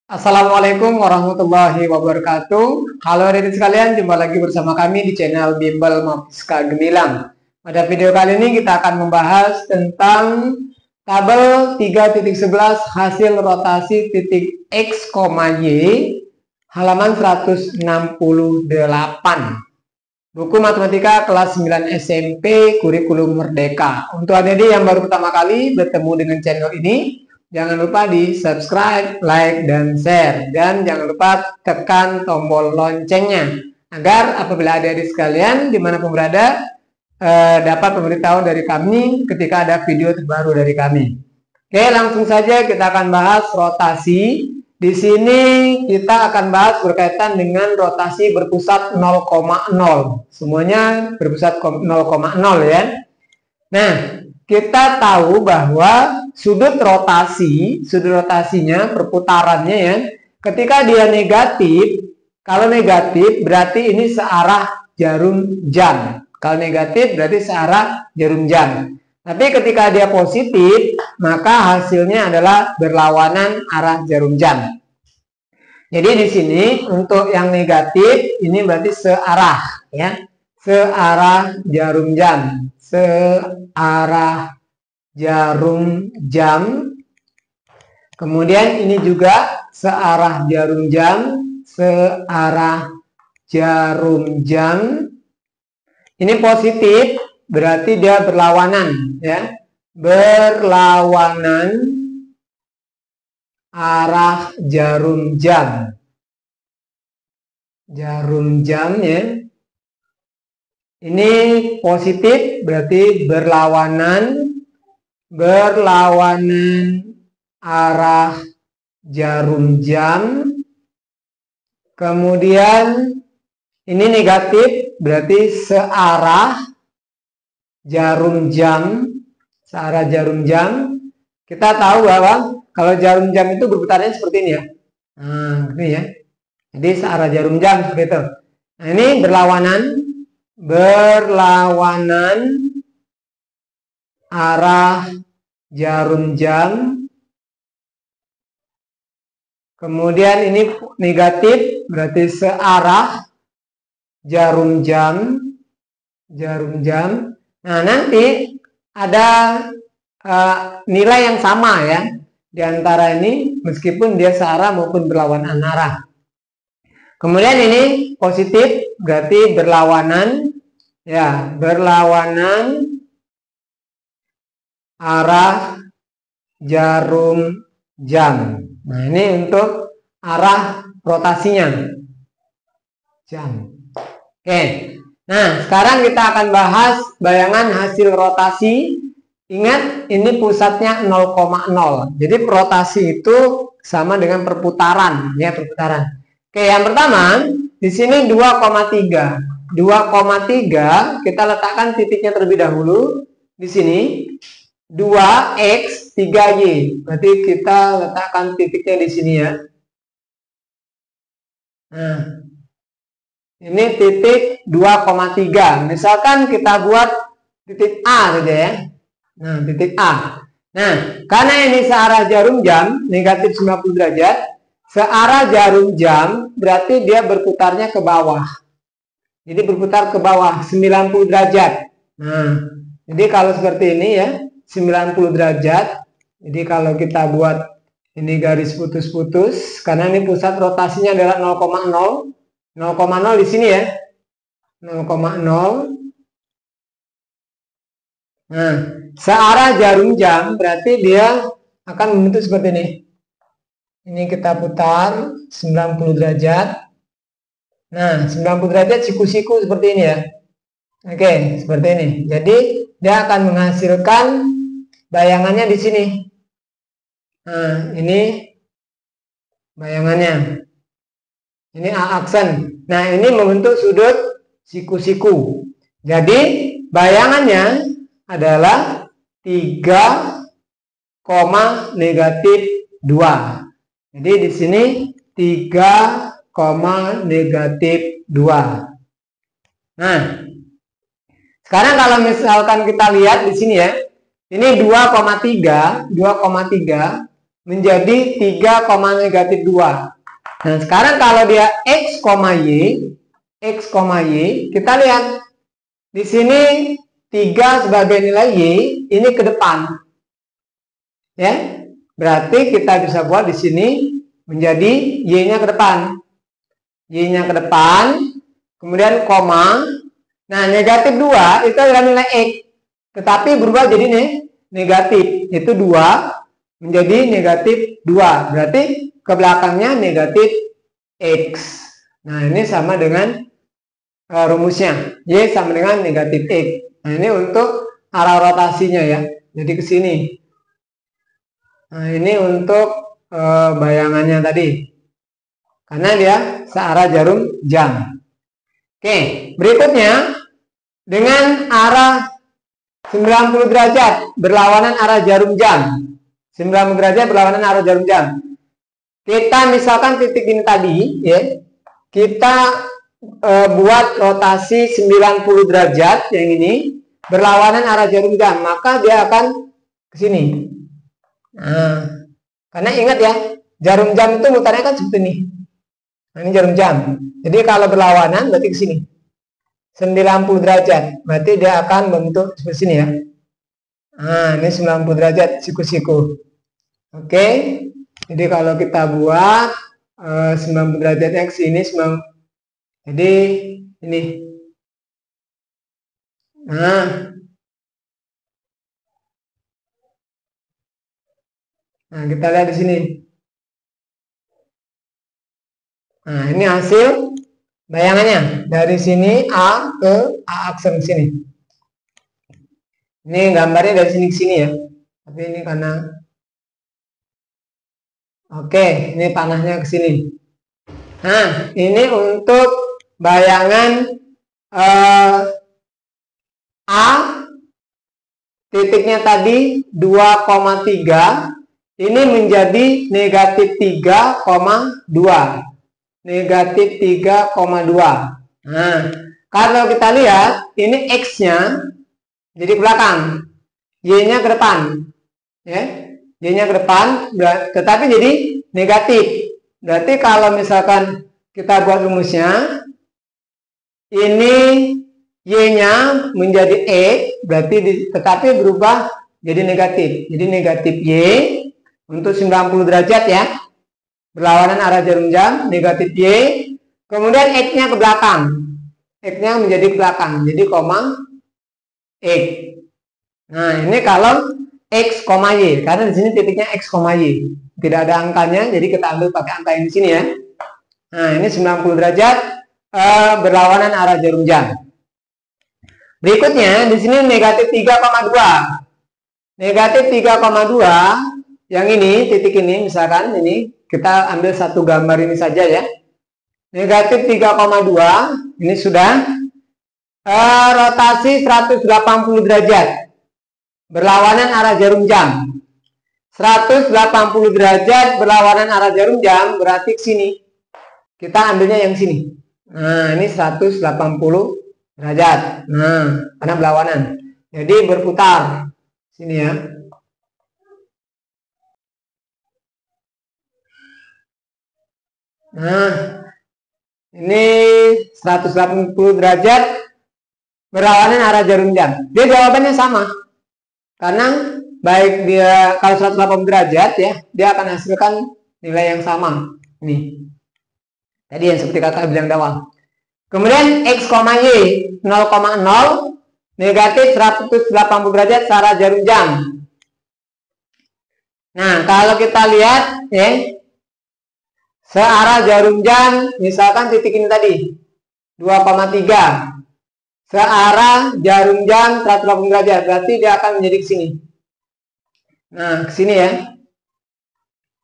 Assalamualaikum warahmatullahi wabarakatuh. Halo adik-adik sekalian, jumpa lagi bersama kami di channel Bimbel Mafiska Gemilang. Pada video kali ini kita akan membahas tentang tabel 3.11 hasil rotasi titik X, Y, halaman 168. Buku Matematika kelas 9 SMP Kurikulum Merdeka. Untuk adik-adik yang baru pertama kali bertemu dengan channel ini, jangan lupa di subscribe, like, dan share. Dan jangan lupa tekan tombol loncengnya agar apabila adik-adik sekalian dimanapun berada dapat memberitahu dari kami ketika ada video terbaru dari kami. Oke, langsung saja kita akan bahas rotasi. Di sini kita akan bahas berkaitan dengan rotasi berpusat 0,0. Semuanya berpusat 0,0 ya. Nah, kita tahu bahwa sudut rotasinya, perputarannya ya, ketika dia negatif, kalau negatif berarti ini searah jarum jam. Kalau negatif berarti searah jarum jam. Tapi ketika dia positif, maka hasilnya adalah berlawanan arah jarum jam. Jadi di sini untuk yang negatif ini berarti searah ya, searah jarum jam. Searah jarum jam. Kemudian ini juga searah jarum jam, searah jarum jam. Ini positif, berarti dia berlawanan ya. Berlawanan arah jarum jam. Jarum jam ya. Ini positif berarti berlawanan arah jarum jam. Kemudian ini negatif berarti searah jarum jam. Searah jarum jam. Kita tahu bahwa kalau jarum jam itu berputarnya seperti ini ya. Nah, ini ya. Jadi searah jarum jam seperti itu. Nah, ini berlawanan arah jarum jam. Kemudian ini negatif berarti searah jarum jam. Jarum jam. Nah, nanti ada nilai yang sama ya di antara ini meskipun dia searah maupun berlawanan arah. Kemudian ini positif berarti berlawanan ya, berlawanan arah jarum jam. Nah, ini untuk arah rotasinya jam. Oke. Nah, sekarang kita akan bahas bayangan hasil rotasi. Ingat, ini pusatnya 0,0. Jadi rotasi itu sama dengan perputaran ya, perputaran. Oke, yang pertama di sini 2,3. 2,3 kita letakkan titiknya terlebih dahulu di sini. 2x 3y. Berarti kita letakkan titiknya di sini ya. Nah, ini titik 2,3. Misalkan kita buat titik A saja ya. Nah, titik A. Nah, karena ini searah jarum jam negatif 90 derajat, searah jarum jam berarti dia berputarnya ke bawah. Jadi berputar ke bawah 90 derajat. Nah, jadi kalau seperti ini ya, 90 derajat. Jadi kalau kita buat ini garis putus-putus, karena ini pusat rotasinya adalah 0,0. 0,0 di sini ya. 0,0. Nah, searah jarum jam berarti dia akan membentuk seperti ini. Ini kita putar 90 derajat. Nah, 90 derajat siku-siku seperti ini ya. Oke, seperti ini. Jadi dia akan menghasilkan bayangannya di sini. Nah, ini bayangannya. Ini A aksen. Nah, ini membentuk sudut siku-siku. Jadi bayangannya adalah 3, negatif 2. Jadi di sini 3, negatif 2. Nah, sekarang kalau misalkan kita lihat di sini ya, ini 2,3. menjadi 3, negatif 2. Nah, sekarang kalau dia X, Y, kita lihat di sini 3 sebagai nilai Y, ini ke depan. Ya. Berarti kita bisa buat di sini menjadi Y-nya ke depan. Y-nya ke depan, kemudian koma. Nah, negatif 2 itu adalah nilai X. Tetapi berubah jadi negatif. Itu 2 menjadi negatif 2. Berarti ke belakangnya negatif X. Nah, ini sama dengan rumusnya. Y sama dengan negatif X. Nah, ini untuk arah rotasinya ya. Jadi ke sini. Nah, ini untuk bayangannya tadi. Karena dia searah jarum jam. Oke, berikutnya dengan arah 90 derajat berlawanan arah jarum jam. 90 derajat berlawanan arah jarum jam. Kita misalkan titik ini tadi, ya. Kita buat rotasi 90 derajat yang ini berlawanan arah jarum jam, maka dia akan ke sini. Nah, karena ingat ya, jarum jam itu mutarnya kan seperti ini. Nah, ini jarum jam. Jadi kalau berlawanan berarti ke sini. 90 derajat. Berarti dia akan membentuk seperti sini ya. Nah, ini 90 derajat siku-siku. Oke. Jadi kalau kita buat 90 derajatnya ke sini, jadi ini. Nah, kita lihat di sini. Nah, ini hasil bayangannya. Dari sini A ke A aksen sini. Ini gambarnya dari sini ke sini ya. Tapi ini karena oke, ini panahnya ke sini. Nah, ini untuk bayangan A titiknya tadi 2,3. Ini menjadi negatif 3,2. Negatif 3,2. Nah, kalau kita lihat ini X-nya jadi ke belakang, Y-nya ke depan, ya, Y-nya ke depan, tetapi jadi negatif. Berarti kalau misalkan kita buat rumusnya, ini Y-nya menjadi X, berarti tetapi berubah jadi negatif. Jadi negatif Y untuk 90 derajat ya. Berlawanan arah jarum jam, negatif Y. Kemudian X-nya ke belakang. X-nya menjadi ke belakang. Jadi koma X. Nah, ini kalau X, Y. Karena di sini titiknya X, Y. Tidak ada angkanya, jadi kita ambil pakai angka yang di sini ya. Nah, ini 90 derajat berlawanan arah jarum jam. Berikutnya, di sini negatif 3,2. Negatif 3,2, yang ini, titik ini, misalkan ini, kita ambil satu gambar ini saja ya. Negatif 3,2, ini sudah rotasi 180 derajat. Berlawanan arah jarum jam. 180 derajat berlawanan arah jarum jam, berarti ke sini. Kita ambilnya yang sini. Nah, ini 180 derajat. Nah, karena berlawanan. Jadi berputar. Sini ya. Nah, ini 180 derajat berlawanan arah jarum jam. Dia jawabannya sama. Karena baik dia kalau 180 derajat ya, dia akan hasilkan nilai yang sama. Nih. Tadi yang seperti kakak bilang di awal. Kemudian X, Y 0,0 negatif 180 derajat searah jarum jam. Nah, kalau kita lihat ya, searah jarum jam, misalkan titik ini tadi 2,3. Searah jarum jam 180 derajat, berarti dia akan menjadi ke sini. Nah, ke sini ya.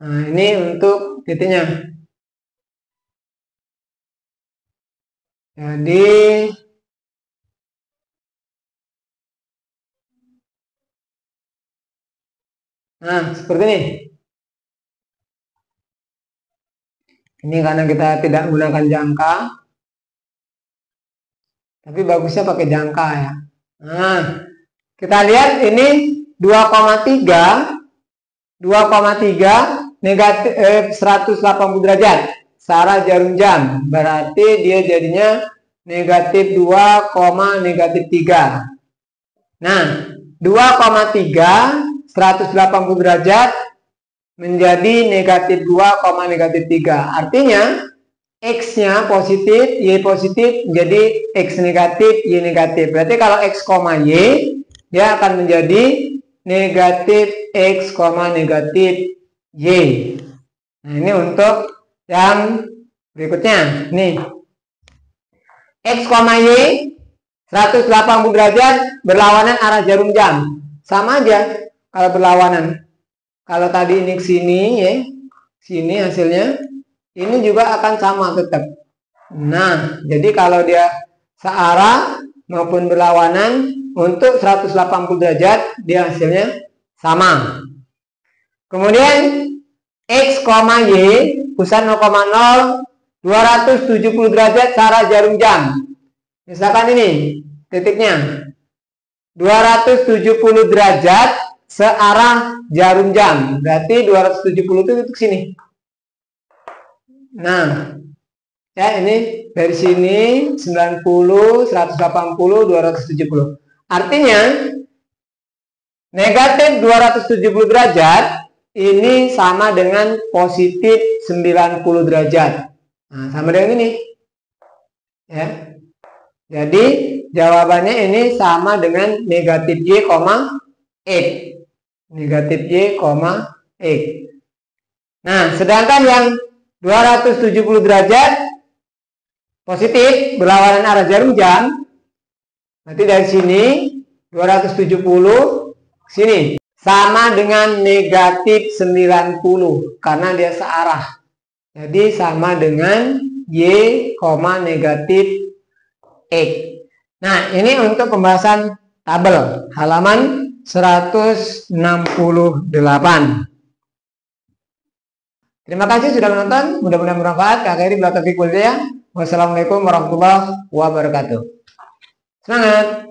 Nah, ini untuk titiknya. Jadi nah, seperti ini. Ini karena kita tidak menggunakan jangka. Tapi bagusnya pakai jangka ya. Nah, kita lihat ini 2,3 2,3 negatif 180 derajat searah jarum jam. Berarti dia jadinya negatif 2, negatif 3. Nah, 2,3 180 derajat menjadi negatif 2, negatif 3. Artinya X-nya positif, Y positif menjadi X negatif, Y negatif. Berarti kalau X, Y, dia akan menjadi negatif X, negatif Y. Nah, ini untuk yang berikutnya. Nih. X, Y 180 derajat berlawanan arah jarum jam. Sama aja kalau berlawanan. Kalau tadi ini ke sini ya, sini hasilnya, ini juga akan sama tetap. Nah, jadi kalau dia searah maupun berlawanan untuk 180 derajat dia hasilnya sama. Kemudian X, Y pusat 0,0 270 derajat searah jarum jam. Misalkan ini titiknya 270 derajat searah jarum jam. Berarti 270 itu titik sini. Nah, ya ini dari sini 90, 180, 270. Artinya negatif 270 derajat ini sama dengan positif 90 derajat. Nah, sama dengan ini. Ya. Jadi jawabannya ini sama dengan negatif Y, X. Negatif Y, X. Nah, sedangkan yang 270 derajat positif berlawanan arah jarum jam. Nanti dari sini 270 sini sama dengan negatif 90 karena dia searah. Jadi sama dengan Y, negatif X. Nah, ini untuk pembahasan tabel halaman 168. Terima kasih sudah menonton, mudah-mudahan bermanfaat. Kakak Heri Wassalamualaikum warahmatullahi wabarakatuh. Semangat!